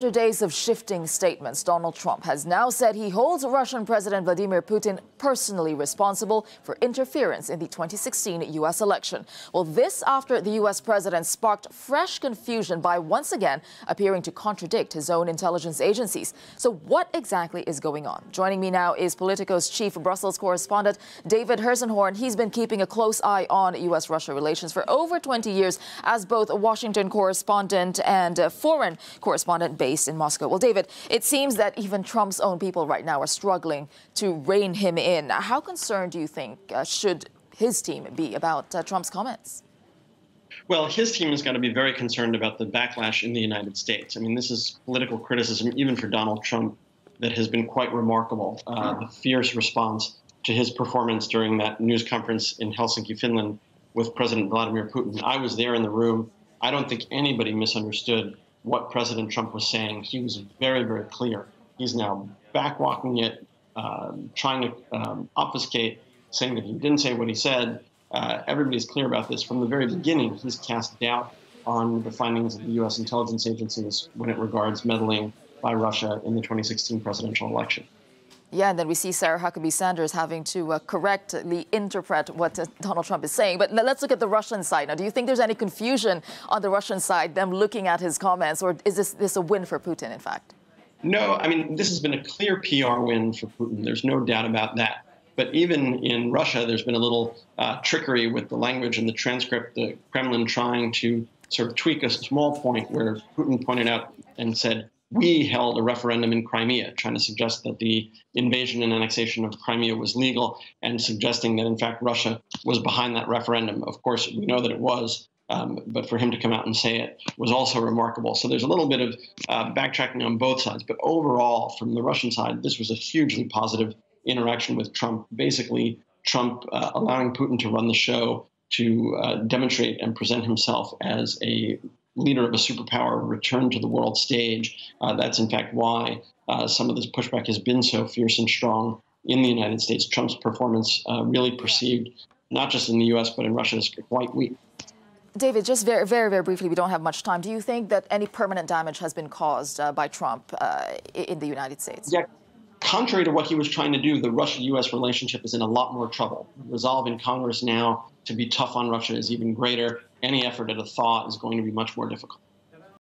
After days of shifting statements, Donald Trump has now said he holds Russian President Vladimir Putin personally responsible for interference in the 2016 U.S. election. Well, this after the U.S. president sparked fresh confusion by once again appearing to contradict his own intelligence agencies. So what exactly is going on? Joining me now is Politico's chief Brussels correspondent, David Herzenhorn. He's been keeping a close eye on U.S.-Russia relations for over 20 years as both a Washington correspondent and a foreign correspondent based in Moscow. Well, David, it seems that even Trump's own people right now are struggling to rein him in. How concerned do you think should his team be about Trump's comments? Well, his team is going to be very concerned about the backlash in the United States. I mean, this is political criticism, even for Donald Trump, that has been quite remarkable. The fierce response to his performance during that news conference in Helsinki, Finland, with President Vladimir Putin. I was there in the room. I don't think anybody misunderstood what President Trump was saying. He was very, very clear. He's now backwalking it, trying to obfuscate, saying that he didn't say what he said. Everybody's clear about this. From the very beginning, he's cast doubt on the findings of the U.S. intelligence agencies when it regards meddling by Russia in the 2016 presidential election. Yeah, and then we see Sarah Huckabee Sanders having to correctly interpret what Donald Trump is saying. But let's look at the Russian side. Now, do you think there's any confusion on the Russian side, them looking at his comments, or is this a win for Putin, in fact? No, I mean, this has been a clear PR win for Putin. There's no doubt about that. But even in Russia, there's been a little trickery with the language and the transcript, the Kremlin trying to sort of tweak a small point where Putin pointed out and said, we held a referendum in Crimea, trying to suggest that the invasion and annexation of Crimea was legal and suggesting that, in fact, Russia was behind that referendum. Of course, we know that it was, but for him to come out and say it was also remarkable. So there's a little bit of backtracking on both sides. But overall, from the Russian side, this was a hugely positive interaction with Trump. Basically, Trump allowing Putin to run the show, to demonstrate and present himself as a leader of a superpower returned to the world stage. That's, in fact, why some of this pushback has been so fierce and strong in the United States. Trump's performance really perceived, not just in the U.S., but in Russia, as quite weak. David, just very, very, very briefly, we don't have much time. Do you think that any permanent damage has been caused by Trump in the United States? Yeah. Contrary to what he was trying to do, the Russia-U.S. relationship is in a lot more trouble. Resolve in Congress now to be tough on Russia is even greater. Any effort at a thaw is going to be much more difficult.